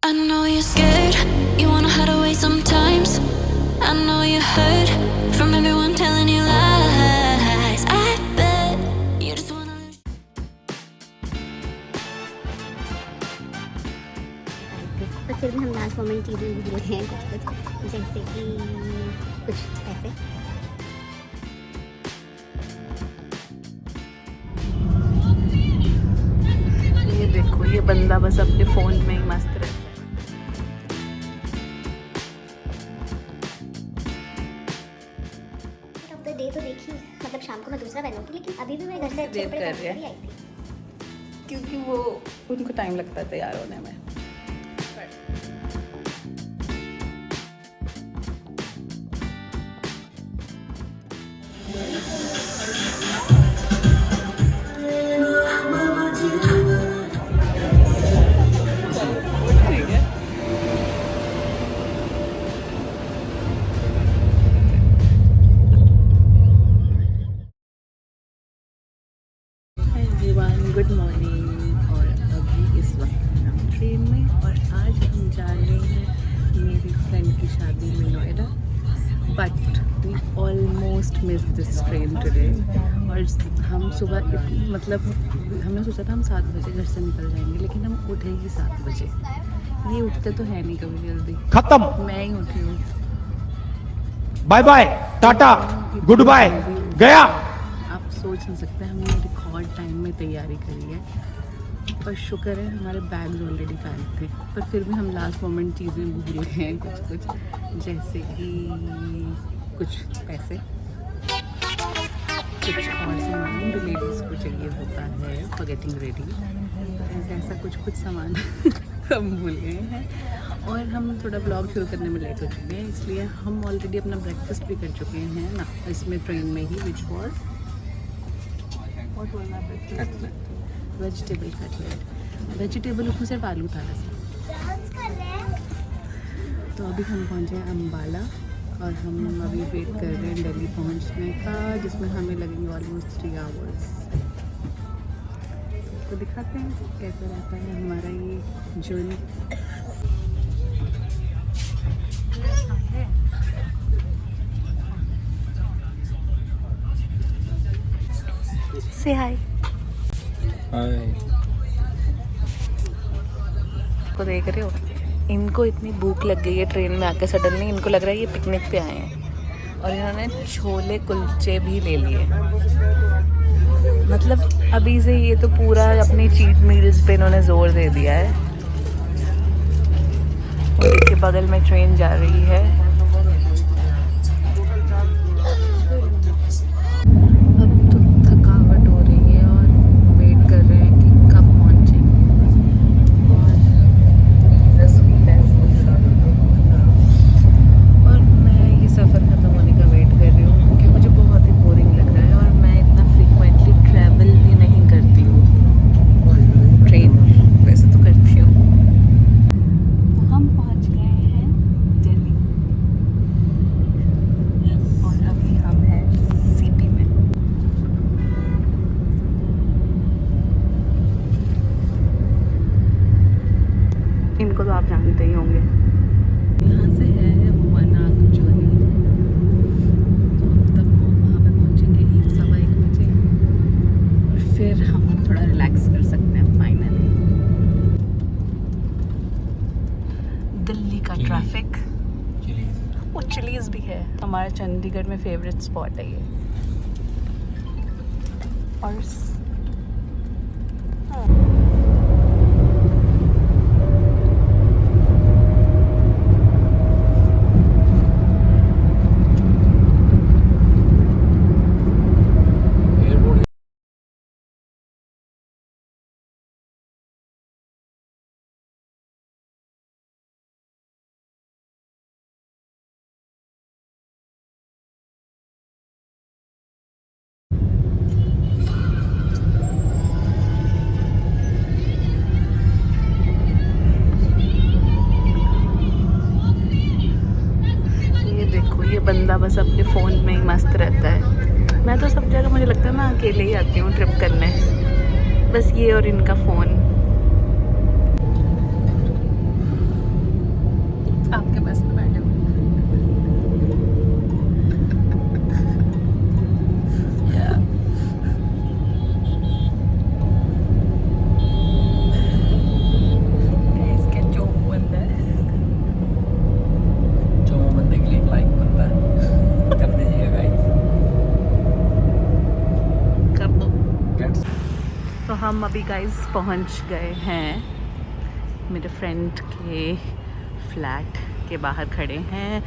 I know you're scared, you wanna hide away sometimes. I know you hurt from everyone telling you lies. I bet you just wanna lose. पर फिर भी हम last moment चीज़ें भूल गए हैं कुछ जैसे कि कुछ ऐसे। ये देखो, ये बंदा बस अपने फ़ोन में ही मस्त रहता है। डे तो देखी, मतलब शाम को मैं दूसरा पहनूंगी, लेकिन अभी भी मैं घर से अच्छे कपड़े पहन कर ही आई थी क्योंकि वो उनको टाइम लगता है तैयार होने में। Good morning. और अभी इस वक्त हम ट्रेन में, और आज हम जा रहे हैं मेरी फ्रेंड की शादी में Noida. But we almost miss this train today. और हम सुबह मतलब हमने सोचा था हम 7 बजे घर से निकल जाएंगे, लेकिन हम उठे ही 7 बजे। ये उठते तो है नहीं कभी जल्दी, खत्म। मैं ही उठी हूँ। Bye bye, tata, good bye, गया। आप सोच नहीं सकते हमने रिकॉर्ड टाइम में तैयारी करी है, पर शुक्र है हमारे बैग्स ऑलरेडी पैक थे। पर फिर भी हम लास्ट मोमेंट चीज़ें भूल गए हैं कुछ जैसे कि कुछ पैसे, कुछ और सामान जो लेडीज़ को चाहिए होता है फॉर गेटिंग रेडी। ऐसा कुछ सामान हम भूल गए हैं। और हम थोड़ा ब्लॉग शुरू करने में लेट हो चुके हैं, इसलिए हम ऑलरेडी अपना ब्रेकफास्ट भी कर चुके हैं ना इसमें ट्रेन में ही, which was vegetable cutlet. Vegetable उसमें सिर्फ आलू था वैसे। तो अभी हम पहुँचे हैं अम्बाला, और हम अभी वेट कर रहे हैं दिल्ली पहुँचने का, जिसमें हमें लगेंगे ऑलमोस्ट 3 आवर्स। तो दिखाते हैं कैसा रहता है हमारा ये जर्नी। से हाय को देख रहे हो, इनको इतनी भूख लग गई है ट्रेन में आके सडनली, इनको लग रहा है ये पिकनिक पे आए हैं। और इन्होंने छोले कुलचे भी ले लिए। मतलब अभी से ये तो पूरा अपनी चीट मील्स पे इन्होंने जोर दे दिया है। देखिए बगल में ट्रेन जा रही है। इनको तो आप जानते ही होंगे। यहाँ से है मनाकचौरी, तब वहाँ पे पहुँचेंगे 1-1:15 बजे, और फिर हम थोड़ा रिलैक्स कर सकते हैं फाइनली। दिल्ली का ट्रैफिक, वो चिलीज़ भी है। हमारा चंडीगढ़ में फेवरेट स्पॉट है ये। और बंदा बस अपने फ़ोन में ही मस्त रहता है। मैं तो सब जगह मुझे लगता है मैं अकेले ही आती हूँ ट्रिप करने, बस ये और इनका फ़ोन। हम अभी गाइस पहुंच गए हैं, मेरे फ्रेंड के फ्लैट के बाहर खड़े हैं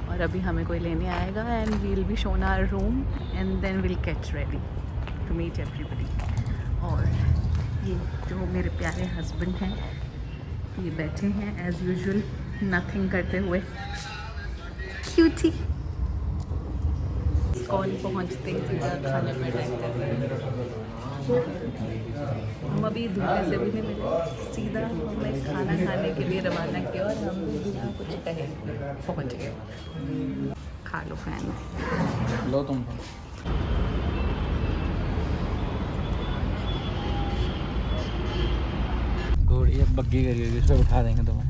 और अभी हमें कोई लेने आएगा and we'll be shown our room and then will get ready to meet everybody. और ये जो मेरे प्यारे हस्बैंड हैं ये बैठे हैं एज यूजुअल नथिंग करते हुए, क्यूटी। कॉल पहुँचते ही सीधा खाने में अटैक कर रहे हैं। हम अभी धूप से भी नहीं मिले, सीधा हमें खाना खाने के लिए रवाना किया और हम भी बिना कुछ कहे पहुँच गए। खा लो फ्रेंड्स, लो तुम। घोड़ी अब बग्गी करिए जिसपे उठा देंगे तुम्हें।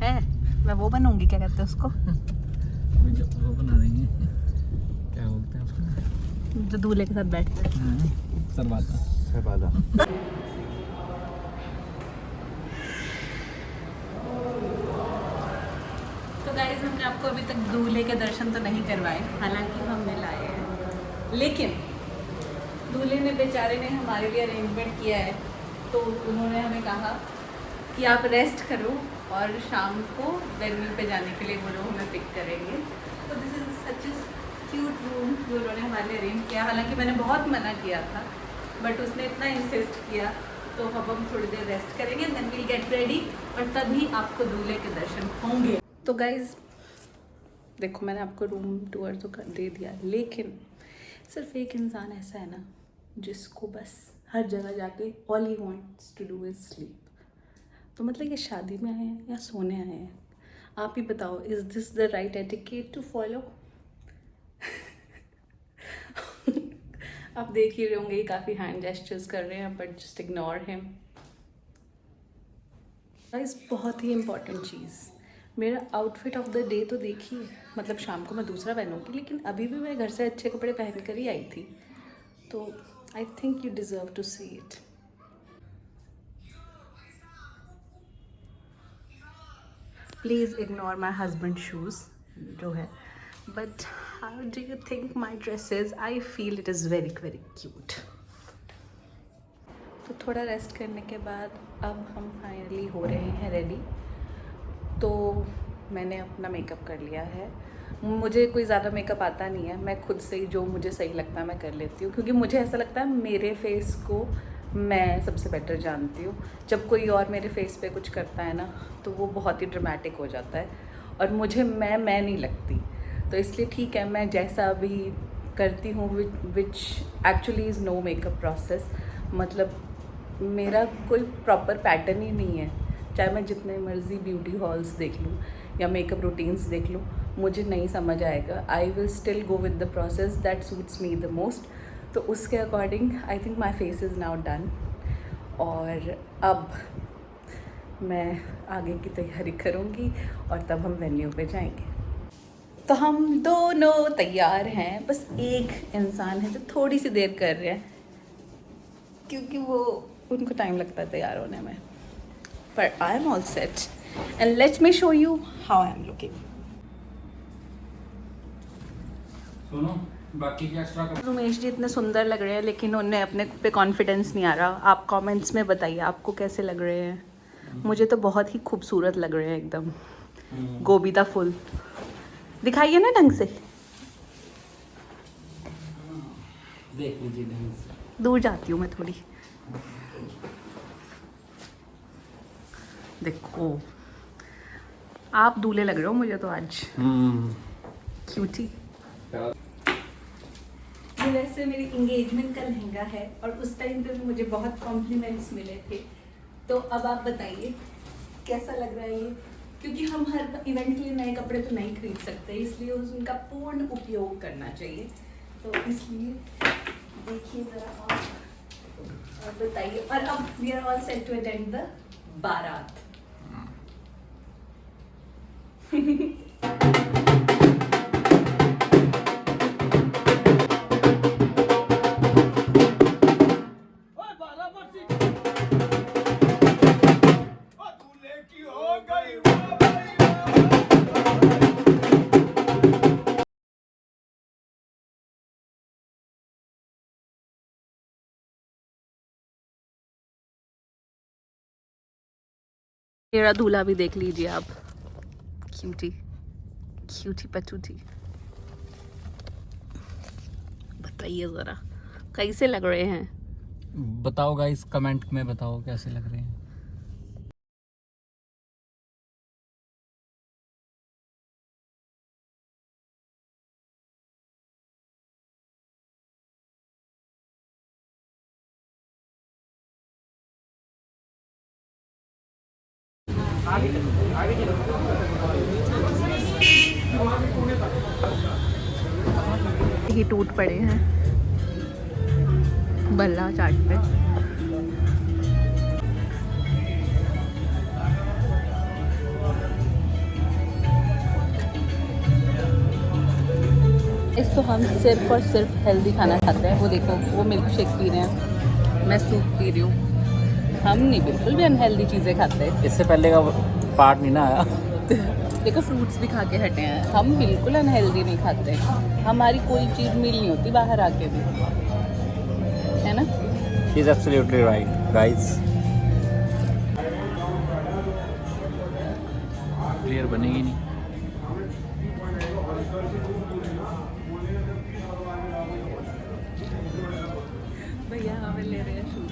है मैं वो बनूंगी, क्या कहते हैं उसको, वो बना देंगे, क्या बोलते हैं उसको, जो दूल्हे के साथ बैठते हैं। सरबादा। सरबादा। तो गाइस हमने आपको अभी तक दूल्हे के दर्शन तो नहीं करवाए, हालांकि हमने लाए हैं, लेकिन दूल्हे ने बेचारे ने हमारे लिए अरेंजमेंट किया है। तो उन्होंने हमें कहा कि आप रेस्ट करो और शाम को वेन्यू पे जाने के लिए वो लोग हमें पिक करेंगे। तो this is such is cute room जो उन्होंने हमारे लिए अरेंज किया। हालांकि मैंने बहुत मना किया था बट उसने इतना इंसिस्ट किया, तो अब हम थोड़ी देर रेस्ट करेंगे देन विल गेट रेडी और तभी आपको दूल्हे के दर्शन होंगे। तो गाइज देखो मैंने आपको रूम टूर तो दे दिया, लेकिन सिर्फ एक इंसान ऐसा है ना जिसको बस हर जगह जाके all he wants to do is sleep. तो मतलब ये शादी में आए हैं या सोने आए हैं, आप ही बताओ, is this the right etiquette to follow? आप देख ही रहे होंगे ये काफ़ी हैंड जेस्चर्स कर रहे हैं, but just ignore him. Guys बहुत ही इम्पॉर्टेंट चीज़, मेरा आउटफिट ऑफ द डे तो देखिए, मतलब शाम को मैं दूसरा पहनूंगी लेकिन अभी भी मैं घर से अच्छे कपड़े पहन कर ही आई थी। तो I think you deserve to see it. Please ignore my husband shoes जो है, but how do you think my dresses? I feel it is very very cute. तो थोड़ा रेस्ट करने के बाद अब हम फाइनली हो रहे हैं रेडी। तो मैंने अपना मेकअप कर लिया है, मुझे कोई ज़्यादा मेकअप आता नहीं है, मैं खुद से ही जो मुझे सही लगता है मैं कर लेती हूँ, क्योंकि मुझे ऐसा लगता है मेरे फेस को मैं सबसे बेटर जानती हूँ। जब कोई और मेरे फेस पे कुछ करता है ना तो वो बहुत ही ड्रामेटिक हो जाता है और मुझे मैं नहीं लगती। तो इसलिए ठीक है, मैं जैसा अभी करती हूँ which actually is no makeup process, मतलब मेरा कोई प्रॉपर पैटर्न ही नहीं है। चाहे मैं जितने मर्ज़ी ब्यूटी हॉल्स देख लूँ या मेकअप रूटीन्स देख लूँ, मुझे नहीं समझ आएगा। I will still go with the process that suits me the most. तो उसके according I think my face is now done और अब मैं आगे की तैयारी करूँगी और तब हम वेन्यू पे जाएंगे। तो हम दोनों तैयार हैं, बस एक इंसान है जो थोड़ी सी देर कर रहे हैं क्योंकि वो उनको टाइम लगता है तैयार होने में, पर I am all set and let me show you how I am looking. सुनो बाकी क्या एक्स्ट्रा कर। उमेश जी इतने सुंदर लग रहे हैं लेकिन उन्हें अपने पे कॉन्फिडेंस नहीं आ रहा। आप कमेंट्स में बताइए आपको कैसे लग रहे हैं। मुझे तो बहुत ही खूबसूरत लग रहे हैं, एकदम गोबीता फुल। दिखाइए ना ढंग से, देख लीजिए ढंग से। दूर जाती हूँ मैं थोड़ी। देखो आप दूल्हे लग रहे हो मुझे तो आज, क्यूटी। ये वैसे मेरी इंगेजमेंट का लहंगा है और उस टाइम पे भी मुझे बहुत कॉम्प्लीमेंट्स मिले थे। तो अब आप बताइए कैसा लग रहा है ये, क्योंकि हम हर इवेंट के लिए नए कपड़े तो नहीं खरीद सकते, इसलिए उनका पूर्ण उपयोग करना चाहिए। तो इसलिए देखिए ज़रा और बताइए। और अब we are all set to attend the baraat. मेरा दूल्हा भी देख लीजिए आप, क्यूटी क्यूटी पचूटी। बताइए ज़रा कैसे लग रहे हैं? बताओ गाइस, कमेंट में बताओ कैसे लग रहे हैं। ही टूट पड़े हैं बल्ला चाट पे। इस तो हम सिर्फ और सिर्फ हेल्दी खाना खाते हैं। वो देखो, वो मिल्क शेक पी रहे हैं, मैं सूप पी रही हूँ। हम नहीं, बिल्कुल भी अनहेल्दी चीज़ें खाते हैं। इससे पहले का पार्ट नहीं ना आया। देखो फ्रूट्स भी खा के हटे हैं, हम बिल्कुल अनहेल्दी नहीं खाते। हमारी कोई चीज़ मिल नहीं होती बाहर आके भी, है ना? She is absolutely right, guys. Clear बनेगी नहीं। भैया हमें ले रहे हैं शूट।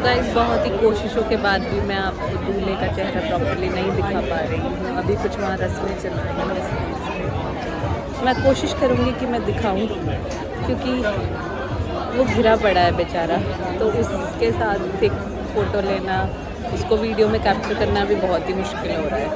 गाइस, बहुत ही कोशिशों के बाद भी मैं आपको दूल्हे का चेहरा प्रॉपर्ली नहीं दिखा पा रही हूँ। अभी कुछ वहाँ रस्में चल रही हैं। मैं कोशिश करूँगी कि मैं दिखाऊँ, क्योंकि वो घिरा पड़ा है बेचारा, तो उसके साथ एक फ़ोटो लेना, उसको वीडियो में कैप्चर करना भी बहुत ही मुश्किल हो रहा है।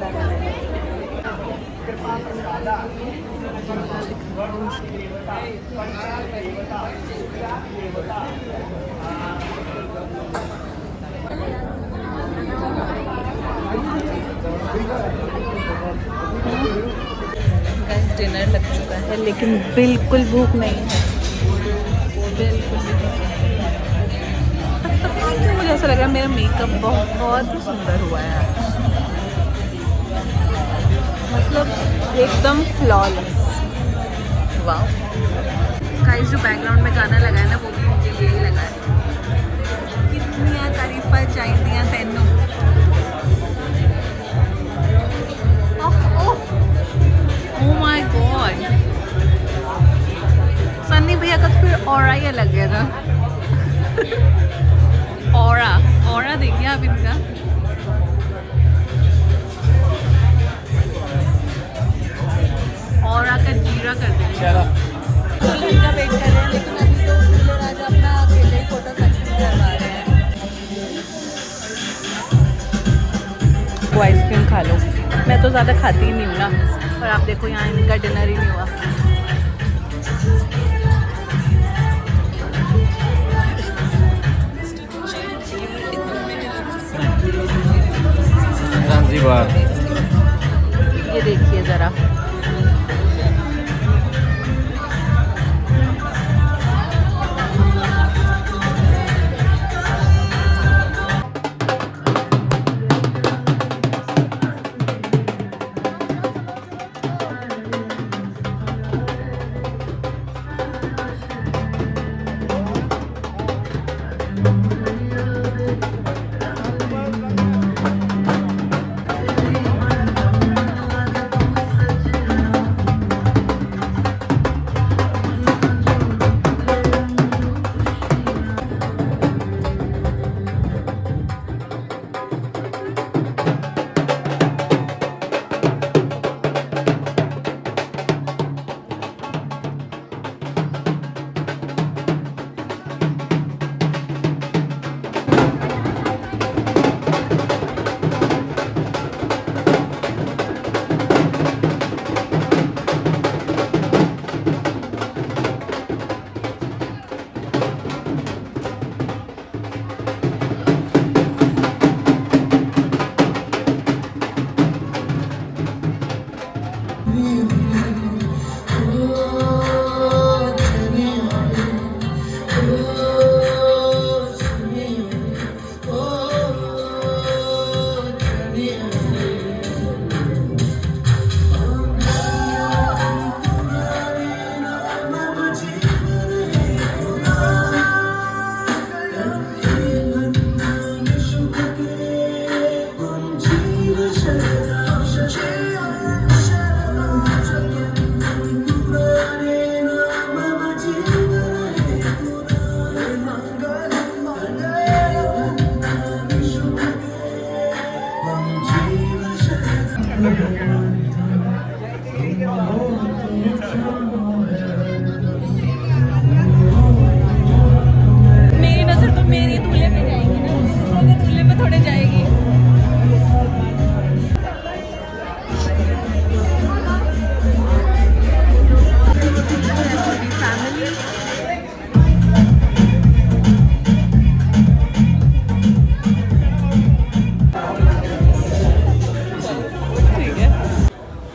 डिनर लग चुका है, लेकिन बिल्कुल भूख नहीं है, बिल्कुल भी। मुझे ऐसा लगा मेरा मेकअप बहुत ही सुंदर हुआ है, मतलब एकदम फ्लॉलेस। वाह गाइस, जो बैकग्राउंड में गाना लगा है ना, वो भी मुझे यही लगा है। कितनी तारीफा चाहिए तेनू। Oh my God, सन्नी भैया का तो फिर ऑरा ही अलग है ना। ऑरा देखिए आप इनका। ऑरा का जीरा कर देंगे। इनका वेट कर रहे हैं, लेकिन अभी तो दूल्हे राजा अपना अकेले ही फोटो सेक्शन करवा रहे हैं। वो आइसक्रीम खा लो, मैं तो ज़्यादा खाती ही नहीं हूँ ना। और आप देखो यहाँ इनका डिनर ही नहीं हुआ। ज़ांज़ीबार, ये देखिए ज़रा,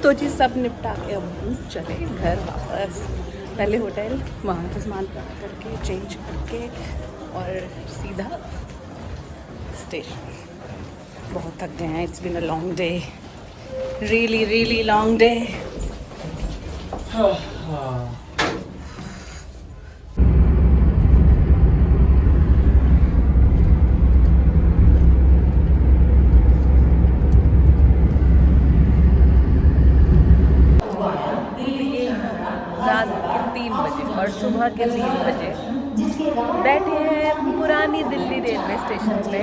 तो जी सब निपटा के अब चले घर वापस। पहले होटल, वहाँ से सामान प्राप्त करके चेंज करके और सीधा स्टेशन। बहुत थक गए हैं, it's been a long day, really long day. रात के 3 बजे और सुबह के 3 बजे बैठे हैं पुरानी दिल्ली रेलवे स्टेशन पे।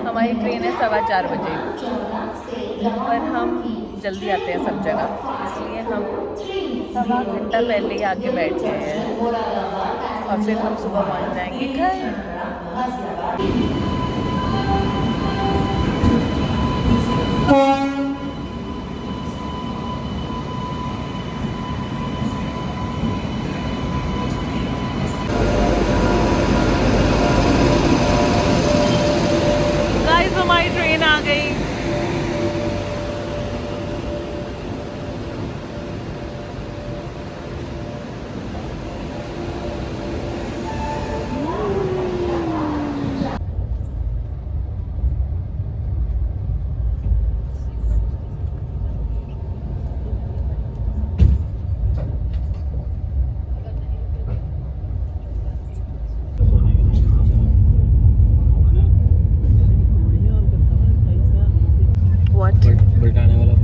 हमारी ट्रेन है 4:15 बजे और हम जल्दी आते हैं सब जगह, इसलिए हम सवा घंटा पहले ही आके बैठ गए हैं और फिर हम सुबह पहुंच जाएंगे घर। गाइस हमारी ट्रेन आ गई। What? बल्टाने वाला